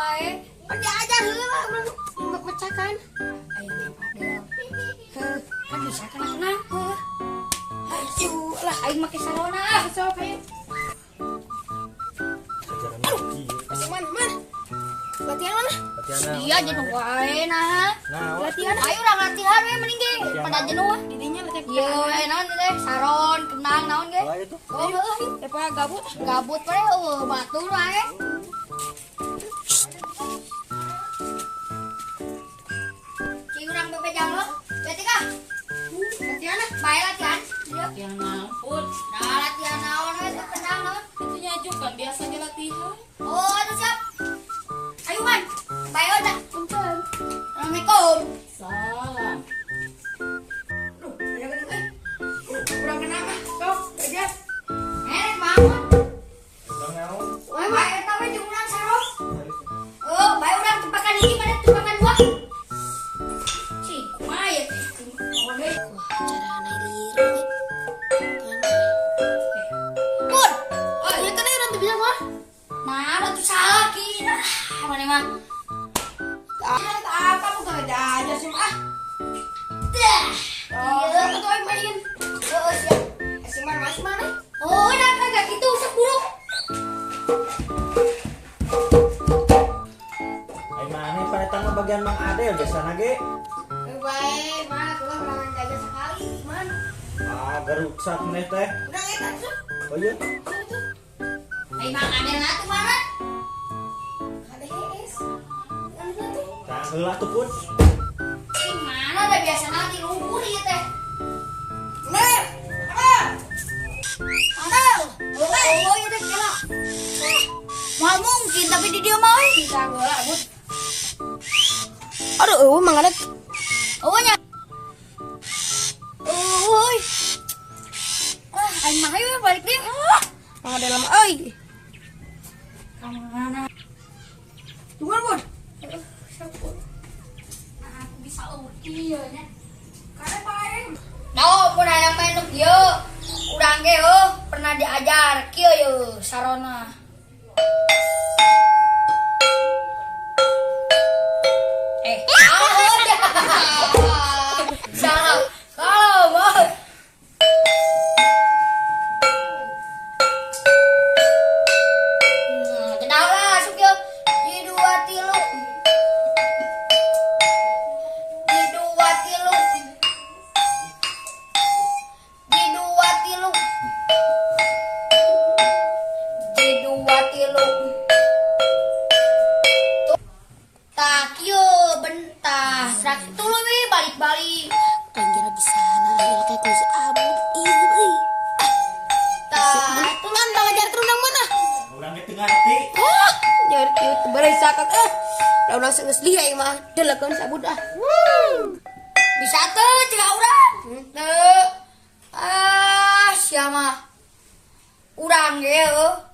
wae. Diajar heula belum pecahkan. Ayo Padel. Kan bisa kenapa? Ayo lah aing make sarona. Sok ayo. Ajaran lagi. Man. Latihan mana? Latihan. Iya jenuh wae nah. Nah, Latihan. Ayo urang latihan we mending ge pada jenuh. Didinya latihan. Ieu naon teh saron kenang naon ge. ayo tuh. Oh heuh. Apa gabut? Gabut we batur wae. Cing urang bebejang lo. Berarti kah? Latihan ah. Bae latihan. Yang nampun, Nah latihan naon we teh kenang naon. itu nyajukan biasanya latihan. Oh, aduh siap. Ayo man. Bae udah. Punten. Assalamualaikum. Salam. Duh, ada gede euy. Urang kenapa? Sok, ajar. Merek banget. Udah ngaon. Wah, bae eta we jeung urang sarong. Oh, bae urang tepakan hiji mana tepakan dua. Cing, kumaha ya teh? Oh, deh. Cara liru. Pun. Oh, ya kan urang teu bisa mah. Nah, atuh salah ki. Mana mah? Apa bukan aja sih ah. Dah. Oh, Iya. itu ayo main. Oh, siap. Si man masih mana? Oh, nah kagak gitu usah buruk. Ayo mana pada tangga bagian Mang Adel biasana ge. Baik, mana tuh orang jaga sekali, man. Ah, garuksak nih teh. Udah enak tuh. Oh iya. Ayo Mang Adel atuh mana? Ada es. Ada tuh. Tah heula tuh pun. Di mana udah biasa nanti lumpur ieu teh. Nih. Ah. Adel. Oh, ieu teh kira. Mal mungkin tapi di dia mah. Kita gua abut. Aduh, mang ada. Oh nya. Oh. Ayo mah ayo balik dia. Mang ada lama euy. Kamana? Tunggu, Bun. Aku bisa ieu nya. Karena paling. No, mun aya main nu kieu. Urang ge pernah diajar kieu ye sarona. Salah. Salah, Bos. Jedaw lah, asup yuk. Di dua tilu. Di dua tilu. Di dua tilu. Di dua tilu. Tak yuk, bentar. Serak tulu wi, balik-balik. Anjir bisa nah, ya kayak kuis abut itu euy. Tak, Tulan bang ajar kerunang mana? Urang ge teu ngarti. Hah, jar kieu teu beres sakat da urang geus dia ieu mah. Delekeun sabut ah. bisa tuh cegah urang. Teu. Ah, sia mah. Urang ge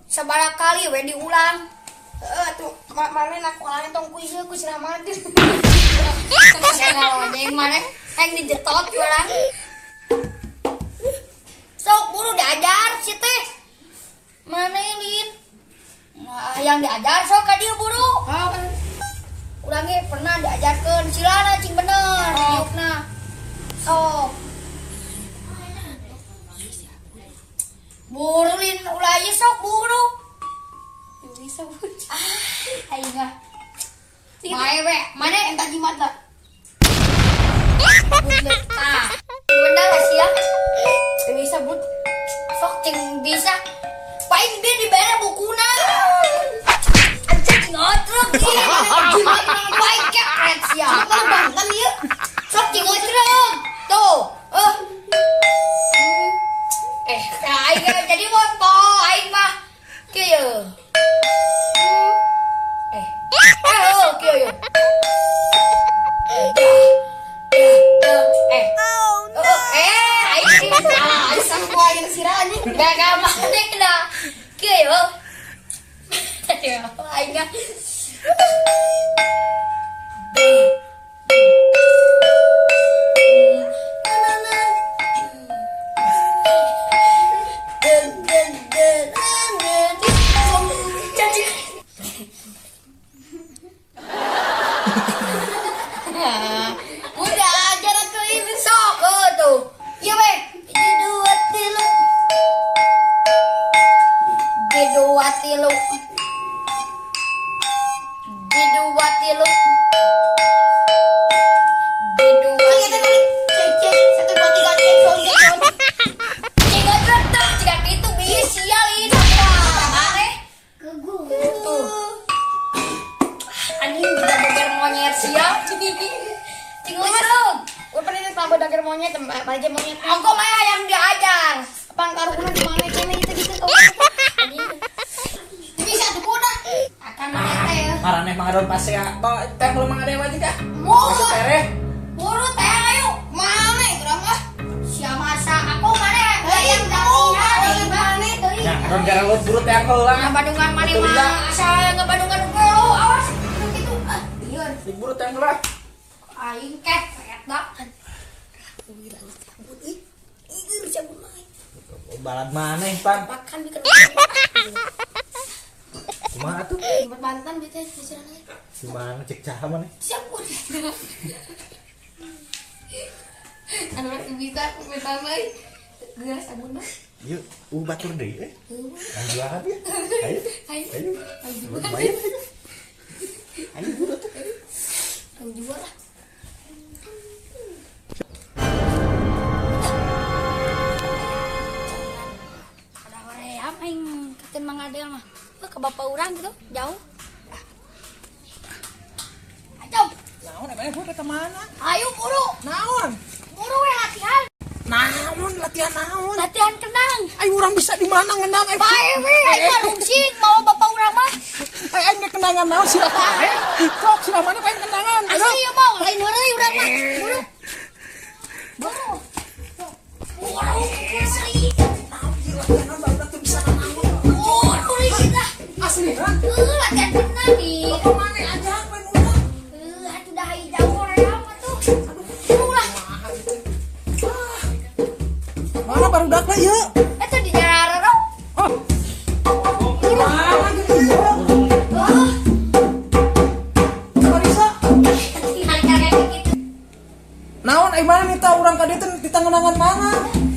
sabaraha kali we diulang. Tuh, mana nak kolanya tong kuis kuis ramah teh. Saya ngalojeng mana yang dijetot urang. Sok buru diajar si teh. Mana Lin? Nah, yang diajar sok ka dieu buru. Oh, kan. Urang ge pernah diajarkeun silana cing bener diukna. Sok. Buru Lin ulah ieu sok buru. Bisa bun. Aing mah. Mae we, mana Entah gimana. ah. Bener lah sia. Bisa bun. Sok cing bisa. Paling dia dibayar bukuna. Anjing ngotrok ieu. Baik keren sia. Bantan ieu. Sok cing ngotrok. Tuh. Aing jadi moto aing mah. Kieu. Kieu. Aing salah. Semua yang sirah anjing. Gak mandek dah. Kieu. Aing mah. monyet siap. Cingusung. Gue pernah ini tambah dager monyet, aja monyet. Aku mah yang diajar. Apaan karungnya di mana cene itu gitu tuh. Bisa tuh kuda. Akan monyet ya. Marane mangadon pas ya. Teh belum mangadewa juga. Murut. Tere. Murut teh ayo. Mana itu mah? Siapa masa aku mana? Yang tahu dari mana teuing. Nah, kadon gara lu buru teh aku lah. Ngabadungan mana Betul, mah? Asal ngabadungan gue lo awas. Gitu. Iya. Di buru teh lah. Aing keh kayak dak. Balad mana pan? Makan bikin Kumaha tuh? tempat mantan gitu di sana. Gimana cek cara mana? Siap udah. Anak bisa pertama gelas sabun mah. Yuk, batur deh. Yang jualan ya. Ayo. Ayo. Ayo. Bayar. Ayo buru tuh. Yang jual lah. Ada orang apa yang katen mangadel mah? Ke bapak orang gitu jauh. Ayo. Naon emang gue ke mana? Ayo buru. Naon? Buru we latihan. Naon latihan naon? Latihan kenang. Ayo orang bisa di mana ngendang? Bae we ayo rungsing mau bapak urang mah. Ayo ge kendangan naon sih? Kok sih mana pengen kendangan? Asli ya mau lain heureuy urang mah. Buru. Buru. Latihan baru tuh bisa naon? Buru kita. Asli kan? Latihan kenang nih. Bapak mana aja pengen urang? Atuh dah hijau orang mah tuh. Buru lah. Mana baru dak lah ya? Itu di jalan dong. Oh. Mana gitu ya? Wah, Nggak bisa. tinggal kayak gitu. Naon ai mana nih tahu orang kadieu teh di tangan mana?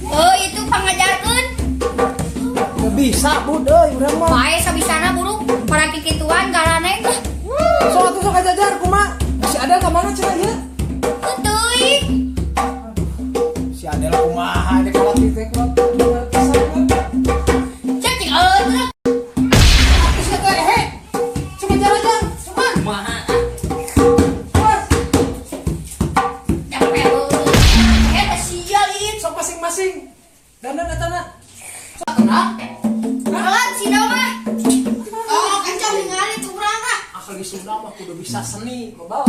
Oh, itu pangajarkeun. Nggak bisa bud euy urang mah. Bae sabisana buru para kikituan garaneng. Sok atuh sok ajajar kumaha? Si Adel ka mana cenah ieu? Teuing. Si Adel kumaha dek kalau titik kalau Cek eueuh. Bisa teh he. Coba jalan-jalan. Coba. Kumaha? Capek eueuh. Sial ieu. Sok masing-masing. Dandan atana. Kalan si mah. Oh, kencang ningali tuh urang ah. Ahli Sunda mah kudu bisa seni, mebal.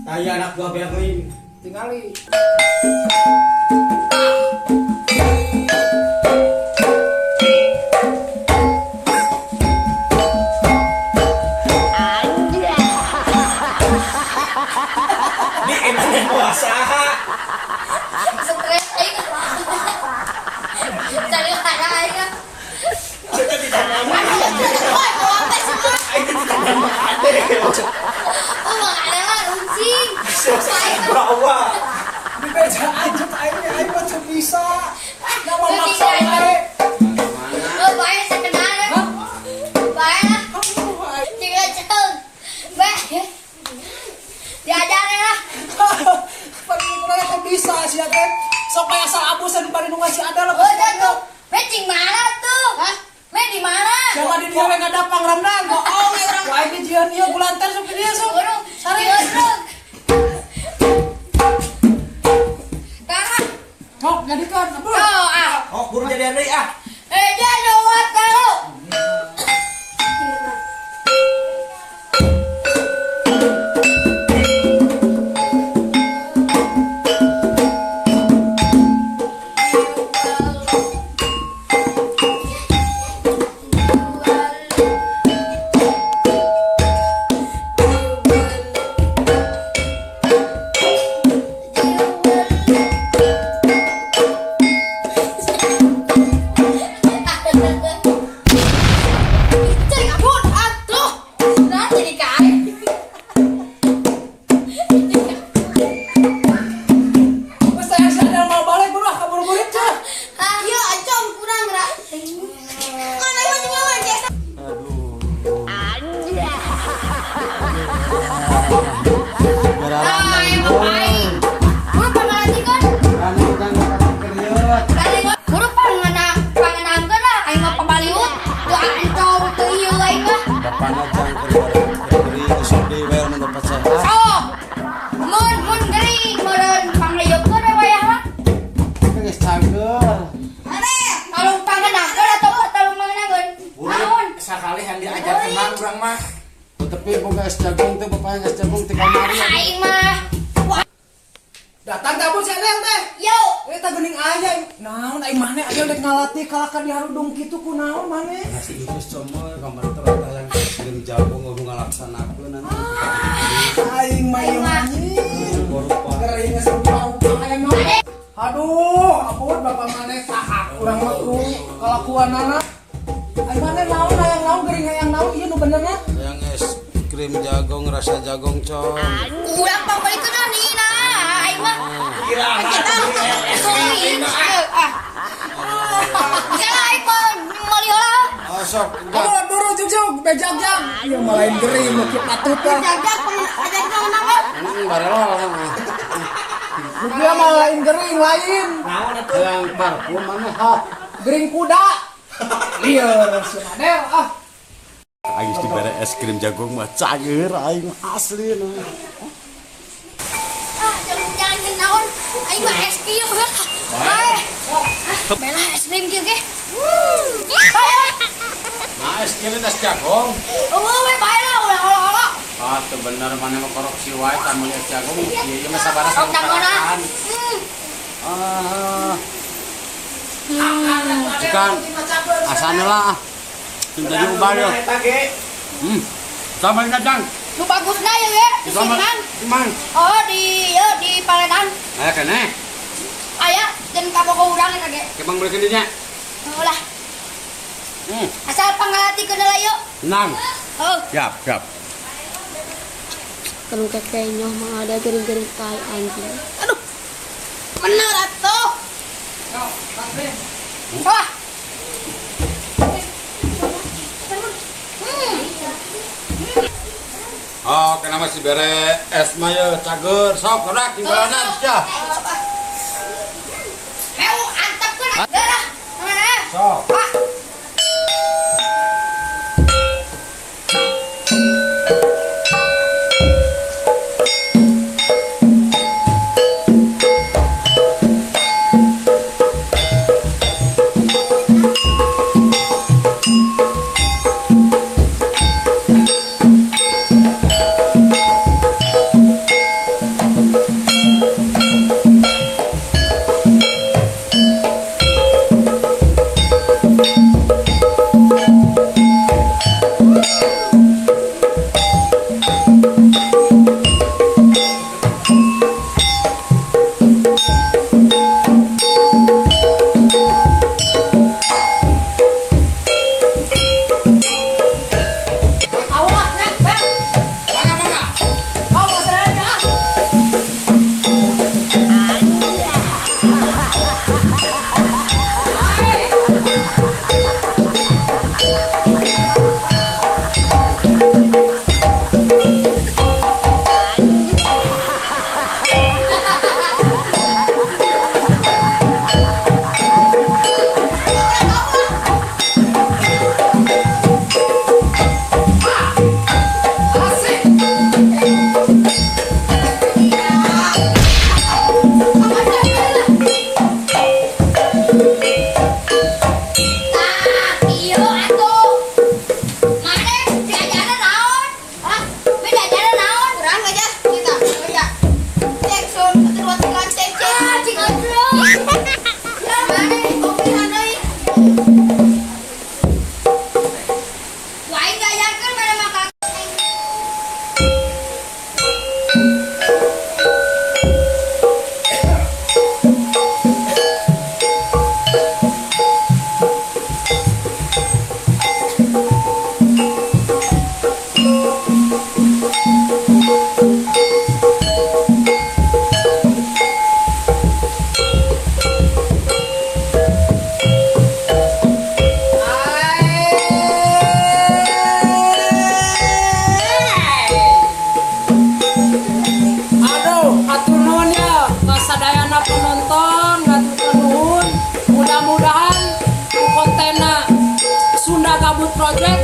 Aya anak gua beakeun. Tingali. Di ini puasa. Stres aing. Cari ada aing. Kita tidak mau. Woi, bawa teh semua. Oh, ada lah runcing. Bawa. Di beja aja aing mah teu bisa. Nggak mau Teu maksa bisa, wae. Oh, bae sekedar. Bae lah. Tinggal cetung. Bae. Diajarin lah. Paling kurang teu bisa sia teh. Sok aya salabusan bari nu ngasih ada lah. Oh, jatuh. Matching mana tuh? Hah? Main di mana? Jangan di dia we ngadapang ramdan. Bohong ya urang. Wae di jieuan ieu gulantar sok di dia sok. Burung. Sari. Burung. Karang. Sok jadikan apa? Oh, ah. Oh, buru jadian deui ah. Jangan jawab kalau. Cek abun atuh. Nanti dikain. Wes saya sadar mau balik buruh kabur-burit cenah. Ah, iya acong kurang ra. Mana yang mau ngomong biasa. Ah, yang ngapain? Buru pangalantikan. Buru panganangkeun lah aing mah pabaliut. Teu ancong teu ieu aing mah. Papanajang beri usum di bayar mendapat sehat. Sok, aing geus cebong ti kamari. Aing mah. Datang tabun si Adel teh. Yo. Eta geuning aya. Naon aing mah nih Adel dek ngalatih kalakan di harudung kitu kunaon maneh. Nasi Inggris cuma gambar terus yang kirim jago ngomong ngalaksanakeun nanti. Aing mah ieu anjing. Gering geus rupa-rupa aya naon. Aduh, ampun bapak maneh saha urang mah ku kalakuanana. Aing maneh naon hayang naon gering hayang naon ieu nu benerna. Yang es krim jagong rasa jagong con. Urang pambeli teh nina. Aing mah. Kira Jangan aing mah meuli heula. Sok. Aduh, buru jug bejag-jag. Ieu mah lain gering nu kita tutah. Jajak ajak nama. Barelo. Dia mah lain gering lain. Yang parfum mana ha? Gering kuda. Lieur si Adel ah. Aing dibere es krim jagong mah cager aing asli na. Jangan naon. Aing mah es kieu. Bae. Bela es krim kieu ge. Nah es krim es jagong. We bae lah ulah. Ah teu bener mana mah korupsi wae tamu es jagong ieu mah sabaraha Sok sabukaan. Cikan asana lah. Jadi ubah yo. Sama dadang. Nu bagusna ya ge. Simpan. Gimana? Oh di Paledan. Aya kene. Aya jeung kabogo urang eta ge. Kebang beli dinya. Ulah. Asal pangalatikeun heula yuk. Enam. Oh. Siap. Kalau kayaknya mah ada gering-gering tai anjing. Aduh. Bener atuh. Wah. Oh, kenapa si bere es mah ye cager sok udah timbalanan sia. Meu antepkeun. Dah. Mana? Sok. Project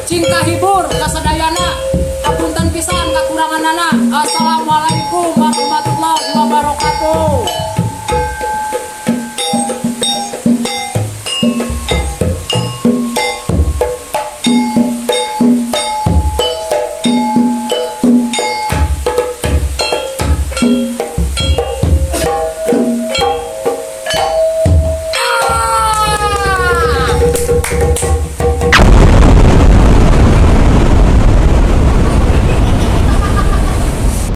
Cingka hibur kasadayana apunten pisan kakuranganana. Assalamualaikum